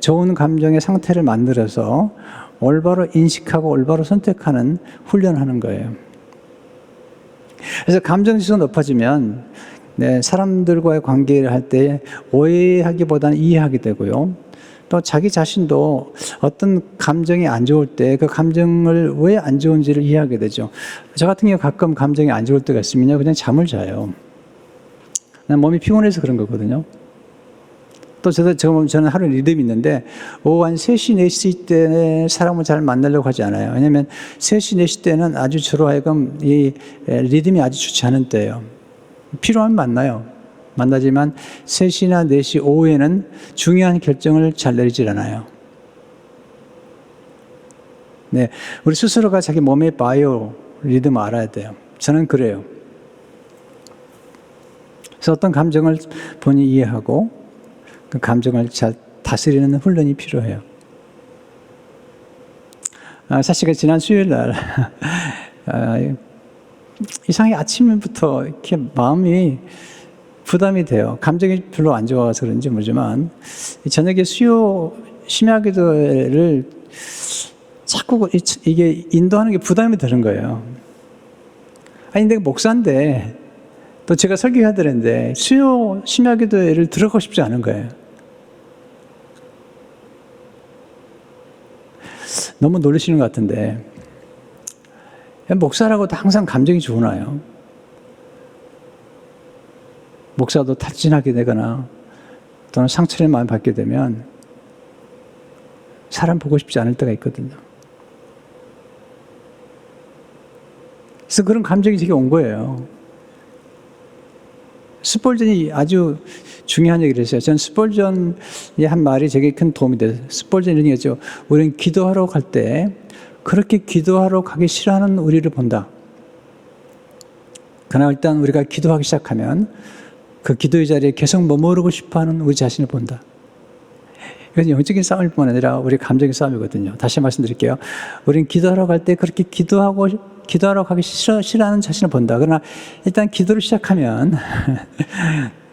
좋은 감정의 상태를 만들어서 올바로 인식하고 올바로 선택하는 훈련을 하는 거예요. 그래서 감정 지수가 높아지면 사람들과의 관계를 할 때 오해하기보다는 이해하게 되고요. 또 자기 자신도 어떤 감정이 안 좋을 때 그 감정을 왜 안 좋은지를 이해하게 되죠. 저 같은 경우 가끔 감정이 안 좋을 때가 있으면요, 그냥 잠을 자요. 그냥 몸이 피곤해서 그런 거거든요. 또 저는 하루 리듬이 있는데 오후 한 3시, 4시 때 사람을 잘 만나려고 하지 않아요. 왜냐하면 3시, 4시 때는 아주 저로 하여금 이 리듬이 아주 좋지 않은 때예요. 필요하면 만나지만 3시나 4시 오후에는 중요한 결정을 잘 내리질 않아요. 우리 스스로가 자기 몸의 바이오 리듬을 알아야 돼요. 저는 그래요. 그래서 어떤 감정을 본인이 이해하고 그 감정을 잘 다스리는 훈련이 필요해요. 사실 지난 수요일 날 이상하게 아침부터 이렇게 마음이 부담이 돼요. 감정이 별로 안 좋아서 그런지 모르지만 저녁에 수요 심야기도를 자꾸 이게 인도하는 게 부담이 되는 거예요. 아니 내가 목사인데 또 제가 설교해야 되는데 수요 심야기도를 들어가고 싶지 않은 거예요. 너무 놀라시는 것 같은데 목사라고도 항상 감정이 좋으나요? 목사도 탈진하게 되거나 또는 상처를 많이 받게 되면 사람 보고 싶지 않을 때가 있거든요. 그래서 그런 감정이 제게 온 거예요. 스폴전이 아주 중요한 얘기를 했어요. 전 스폴전이 한 말이 제게 큰 도움이 돼요. 스폴전이 이런 얘기죠. 우리는 기도하러 갈 때 그렇게 기도하러 가기 싫어하는 우리를 본다. 그러나 일단 우리가 기도하기 시작하면 그 기도의 자리에 계속 머무르고 싶어하는 우리 자신을 본다. 이건 영적인 싸움일 뿐 아니라 우리 감정의 싸움이거든요. 다시 말씀드릴게요. 우리는 기도하러 갈 때 그렇게 기도하러 가기 싫어하는 자신을 본다. 그러나 일단 기도를 시작하면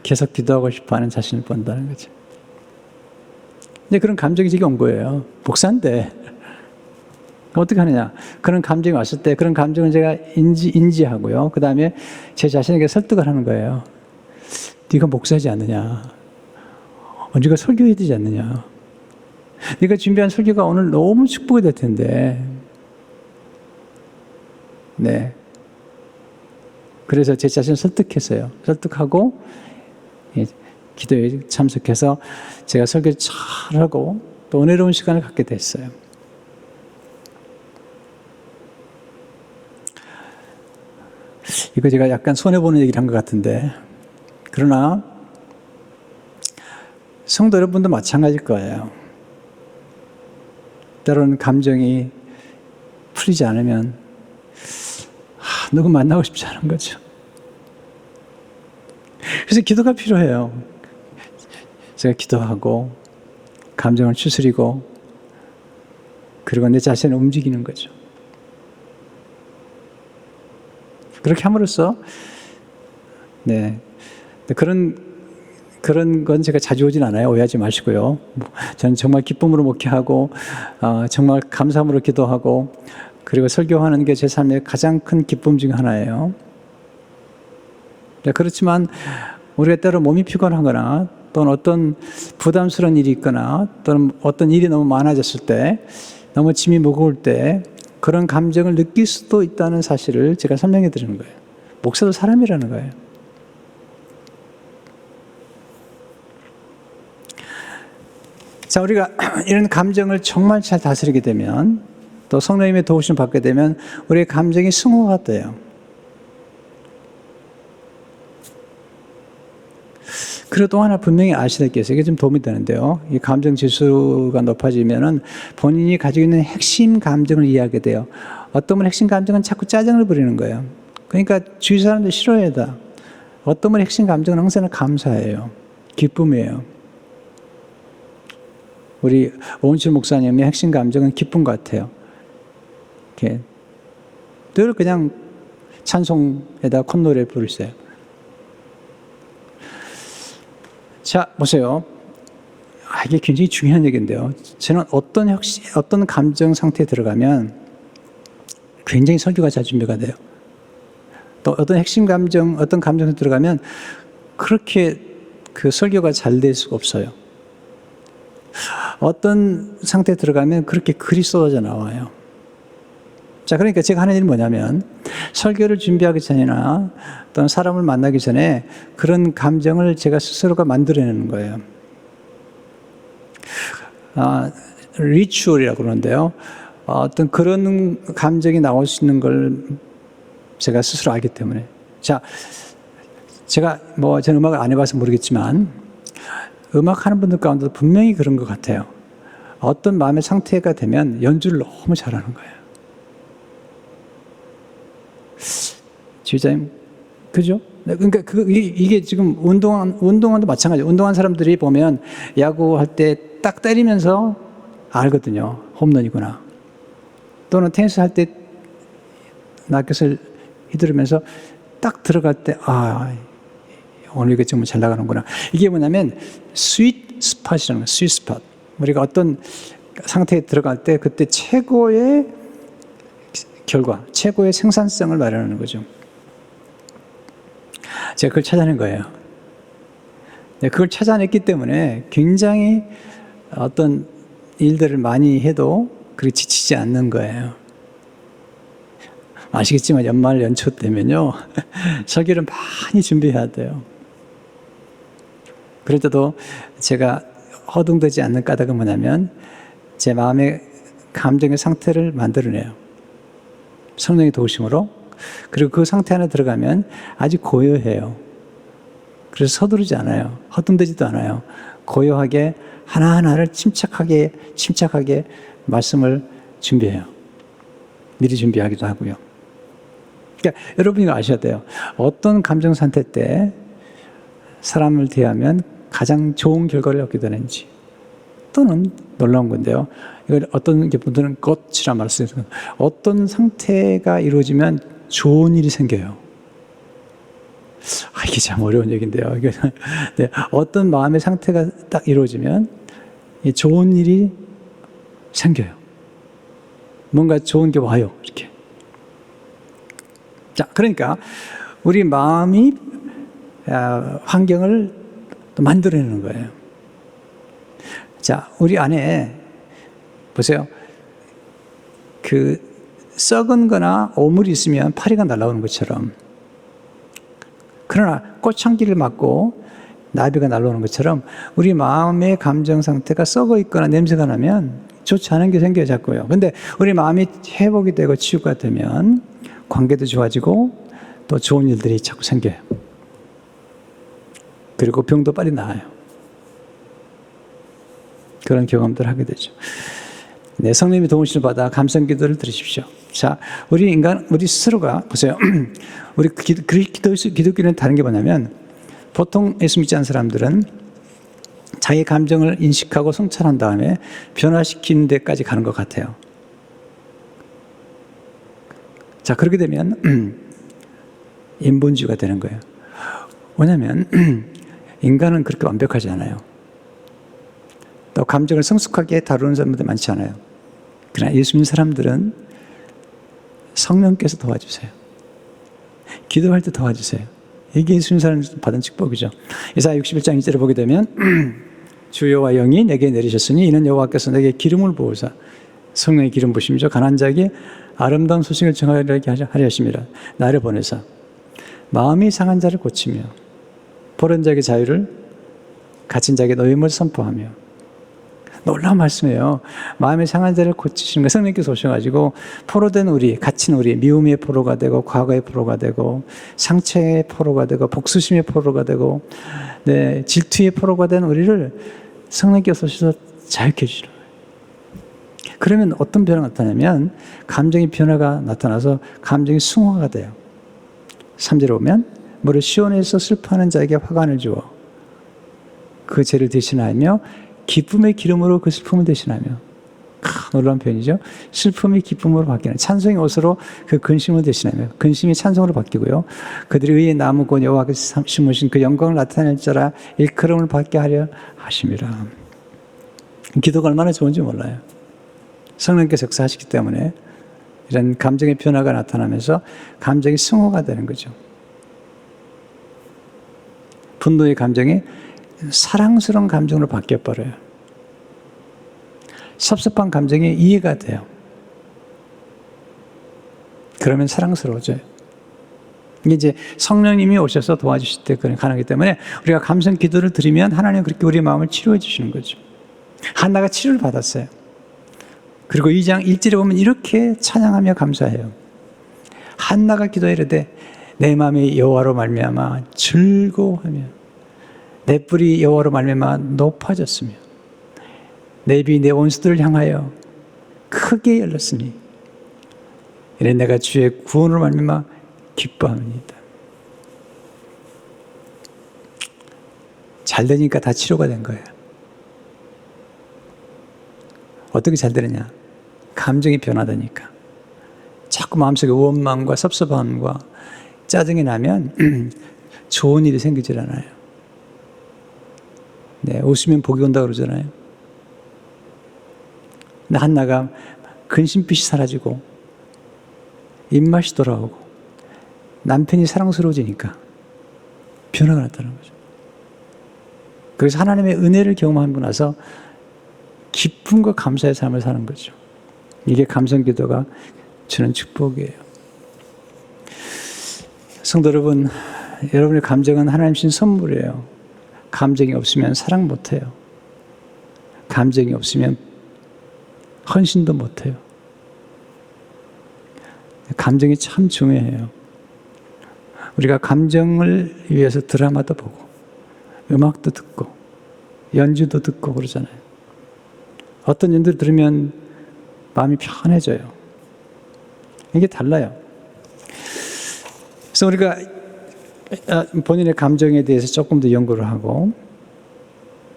계속 기도하고 싶어하는 자신을 본다는 거죠. 이제 그런 감정이 지금 온 거예요. 목사인데 어떻게 하느냐? 그런 감정이 왔을 때 그런 감정을 제가 인지하고요. 그 다음에 제 자신에게 설득을 하는 거예요. 네가 목사지 않느냐? 네가 설교해야 되지 않느냐? 네가 준비한 설교가 오늘 너무 축복이 될 텐데. 그래서 제 자신을 설득했어요. 설득하고 기도에 참석해서 제가 설교 잘하고 또 은혜로운 시간을 갖게 됐어요. 이거 제가 약간 손해보는 얘기를 한 것 같은데 그러나 성도 여러분도 마찬가지일 거예요. 때로는 감정이 풀리지 않으면 누구 만나고 싶지 않은 거죠. 그래서 기도가 필요해요. 제가 기도하고 감정을 추스리고 그리고 내 자신을 움직이는 거죠. 그렇게 함으로써 그런 건 제가 자주 오진 않아요. 오해하지 마시고요. 저는 정말 기쁨으로 목회하고 정말 감사함으로 기도하고 그리고 설교하는 게 제 삶의 가장 큰 기쁨 중 하나예요. 그렇지만 우리가 때로 몸이 피곤하거나 또는 어떤 부담스러운 일이 있거나 또는 어떤 일이 너무 많아졌을 때 너무 짐이 무거울 때 그런 감정을 느낄 수도 있다는 사실을 제가 설명해 드리는 거예요. 목사도 사람이라는 거예요. 자, 우리가 이런 감정을 정말 잘 다스리게 되면 또 성령님의 도우심을 받게 되면 우리의 감정이 승호가 돼요. 그리고 또 하나 분명히 아셔야 될 게 있어요. 이게 좀 도움이 되는데요. 이 감정 지수가 높아지면은 본인이 가지고 있는 핵심 감정을 이해하게 돼요. 어떤 분의 핵심 감정은 자꾸 짜증을 부리는 거예요. 그러니까 주위 사람들 싫어해야 돼. 어떤 분의 핵심 감정은 항상 감사해요. 기쁨이에요. 우리 오은철 목사님의 핵심 감정은 기쁨 같아요. 이렇게 늘 그냥 찬송에다 콧노래 부르세요. 자, 보세요. 이게 굉장히 중요한 얘기인데요. 저는 어떤 감정 상태에 들어가면 굉장히 설교가 잘 준비가 돼요. 또 어떤 핵심 감정, 어떤 감정에 들어가면 그렇게 그 설교가 잘 될 수가 없어요. 어떤 상태에 들어가면 그렇게 글이 쏟아져 나와요. 자, 그러니까 제가 하는 일은 뭐냐면 설교를 준비하기 전이나 또는 사람을 만나기 전에 그런 감정을 제가 스스로가 만들어내는 거예요. 리추얼이라고 그러는데요. 어떤 그런 감정이 나올 수 있는 걸 제가 스스로 알기 때문에. 자, 제가 저는 음악을 안 해봐서 모르겠지만 음악 하는 분들 가운데도 분명히 그런 것 같아요. 어떤 마음의 상태가 되면 연주를 너무 잘하는 거예요. 지휘자님, 그죠? 그러니까 이게 지금 운동원도 마찬가지예요. 운동한 사람들이 보면 야구할 때 딱 때리면서 알거든요. 홈런이구나. 또는 테니스 할 때 라켓을 휘두르면서 딱 들어갈 때 오늘 이게 정말 잘 나가는구나. 이게 뭐냐면 스윗 스팟이라는 거예요. 스윗 스팟. 우리가 어떤 상태에 들어갈 때 그때 최고의 결과, 최고의 생산성을 마련하는 거죠. 제가 그걸 찾아낸 거예요. 그걸 찾아냈기 때문에 굉장히 어떤 일들을 많이 해도 그렇게 지치지 않는 거예요. 아시겠지만 연말 연초 때면요. 설교를 많이 준비해야 돼요. 그럴 때도 제가 허둥대지 않는 까닭은 뭐냐면 제 마음의 감정의 상태를 만들어내요. 성령의 도우심으로. 그리고 그 상태 안에 들어가면 아주 고요해요. 그래서 서두르지 않아요. 허둥대지도 않아요. 고요하게 하나하나를 침착하게 말씀을 준비해요. 미리 준비하기도 하고요. 그러니까 여러분이 아셔야 돼요. 어떤 감정 상태 때 사람을 대하면 가장 좋은 결과를 얻게 되는지. 또는 놀라운 건데요. 이걸 어떤 분들은 꽃이란 말을 쓰는 어떤 상태가 이루어지면 좋은 일이 생겨요. 이게 참 어려운 얘기인데요. 네, 어떤 마음의 상태가 딱 이루어지면 좋은 일이 생겨요. 뭔가 좋은 게 와요. 이렇게. 자, 그러니까 우리 마음이 환경을 또 만들어내는 거예요. 자, 우리 안에 보세요. 그 썩은 거나 오물이 있으면 파리가 날아오는 것처럼, 그러나 꽃향기를 맡고 나비가 날아오는 것처럼 우리 마음의 감정 상태가 썩어 있거나 냄새가 나면 좋지 않은 게 생겨요, 자꾸요. 근데 우리 마음이 회복이 되고 치유가 되면 관계도 좋아지고 또 좋은 일들이 자꾸 생겨요. 그리고 병도 빨리 나아요. 그런 경험들을 하게 되죠. 네, 성령님의 도우심을 받아 감성 기도를 들으십시오. 자, 우리 스스로가 보세요. 우리 기독교는 다른 게 뭐냐면 보통 예수 믿지 않는 사람들은 자기 감정을 인식하고 성찰한 다음에 변화시키는 데까지 가는 것 같아요. 자, 그렇게 되면 인본주의가 되는 거예요. 왜냐하면 인간은 그렇게 완벽하지 않아요. 또 감정을 성숙하게 다루는 사람들 많지 않아요. 그러나 예수 믿는 사람들은 성령께서 도와주세요. 기도할 때 도와주세요. 이게 예수 믿는 사람들 받은 축복이죠. 이사야 61장 2절을 보게 되면 주 여호와 영이 내게 내리셨으니 이는 여호와께서 내게 기름을 부으사 성령의 기름 부심이죠. 가난한 자에게 아름다운 소식을 전하게 하려 하심이라. 나를 보내사 마음이 상한 자를 고치며 포로한 자에게 자유를 갇힌 자에게 노임을 선포하며 놀라운 말씀이에요. 마음의 상한 자를 고치시는 거. 성령께서 오셔가지고 포로된 우리, 갇힌 우리, 미움의 포로가 되고 과거의 포로가 되고 상처의 포로가 되고 복수심의 포로가 되고 질투의 포로가 된 우리를 성령께서 오셔서 자유케 해주시는 거예요. 그러면 어떤 변화가 나타나냐면 감정의 변화가 나타나서 감정이 승화가 돼요. 3절에 보면 무릇 시온에서 슬퍼하는 자에게 화관을 주어 그 죄를 대신하며 기쁨의 기름으로 그 슬픔을 대신하며. 놀라운 표현이죠. 슬픔이 기쁨으로 바뀌는, 찬송의 옷으로 그 근심을 대신하며, 근심이 찬송으로 바뀌고요. 그들이 의의 나무고 여호와께서 심으신 그 영광을 나타낼 자라 일컬음을 받게 하려 하심이라. 기도가 얼마나 좋은지 몰라요. 성령께서 역사하시기 때문에 이런 감정의 변화가 나타나면서 감정이 승화가 되는 거죠. 분노의 감정이 사랑스러운 감정으로 바뀌어버려요. 섭섭한 감정이 이해가 돼요. 그러면 사랑스러워져요. 이게 이제 성령님이 오셔서 도와주실 때 가능하기 때문에 우리가 감성 기도를 드리면 하나님은 그렇게 우리의 마음을 치료해 주시는 거죠. 한나가 치료를 받았어요. 그리고 2장 1절에 보면 이렇게 찬양하며 감사해요. 한나가 기도하되 내 마음이 여호와로 말미암아 즐거워하며 내 뿔이 여호와로 말미암아 높아졌으며 내 입이 내 원수들을 향하여 크게 열렸으니 이래 내가 주의 구원으로 말미암아 기뻐합니다. 잘 되니까 다 치료가 된 거예요. 어떻게 잘 되느냐? 감정이 변화되니까. 자꾸 마음속에 원망과 섭섭함과 짜증이 나면 좋은 일이 생기질 않아요. 웃으면 복이 온다고 그러잖아요. 근데 한나가 근심빛이 사라지고 입맛이 돌아오고 남편이 사랑스러워지니까 변화가 나타나는 거죠. 그래서 하나님의 은혜를 경험하고 나서 기쁨과 감사의 삶을 사는 거죠. 이게 감성기도가 주는 축복이에요. 성도 여러분, 여러분의 감정은 하나님 주신 선물이에요. 감정이 없으면 사랑 못해요. 감정이 없으면 헌신도 못해요. 감정이 참 중요해요. 우리가 감정을 위해서 드라마도 보고 음악도 듣고 연주도 듣고 그러잖아요. 어떤 연주를 들으면 마음이 편해져요. 이게 달라요. 그래서 우리가 본인의 감정에 대해서 조금 더 연구를 하고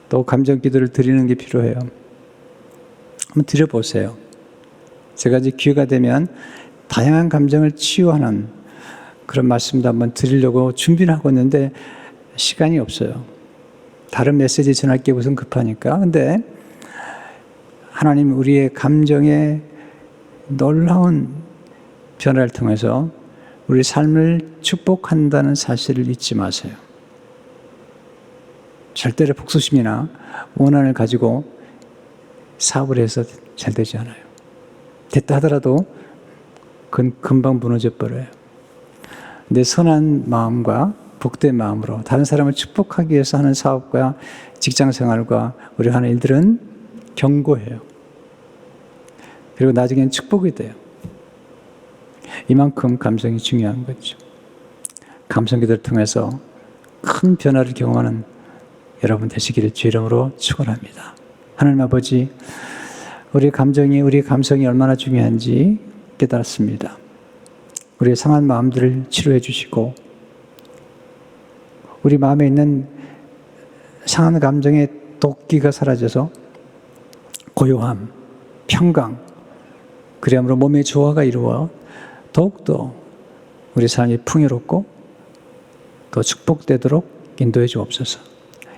또 감정 기도를 드리는 게 필요해요. 한번 드려보세요. 제가 이제 기회가 되면 다양한 감정을 치유하는 그런 말씀도 한번 드리려고 준비를 하고 있는데 시간이 없어요. 다른 메시지 전할 게 우선 급하니까. 근데 하나님 우리의 감정의 놀라운 변화를 통해서 우리 삶을 축복한다는 사실을 잊지 마세요. 절대로 복수심이나 원한을 가지고 사업을 해서 잘 되지 않아요. 됐다 하더라도 그건 금방 무너져 버려요. 내 선한 마음과 복된 마음으로 다른 사람을 축복하기 위해서 하는 사업과 직장 생활과 우리 하는 일들은 견고해요. 그리고 나중에는 축복이 돼요. 이만큼 감성이 중요한 거죠. 감성기도를 통해서 큰 변화를 경험하는 여러분 되시기를 주 이름으로 축원합니다. 하나님 아버지, 우리 감성이 얼마나 중요한지 깨달았습니다. 우리의 상한 마음들을 치료해 주시고 우리 마음에 있는 상한 감정의 도끼가 사라져서 고요함, 평강, 그리함으로 몸의 조화가 이루어 더욱더 우리 삶이 풍요롭고 더 축복되도록 인도해 주옵소서.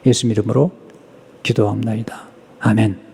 예수 이름으로 기도합나이다. 아멘.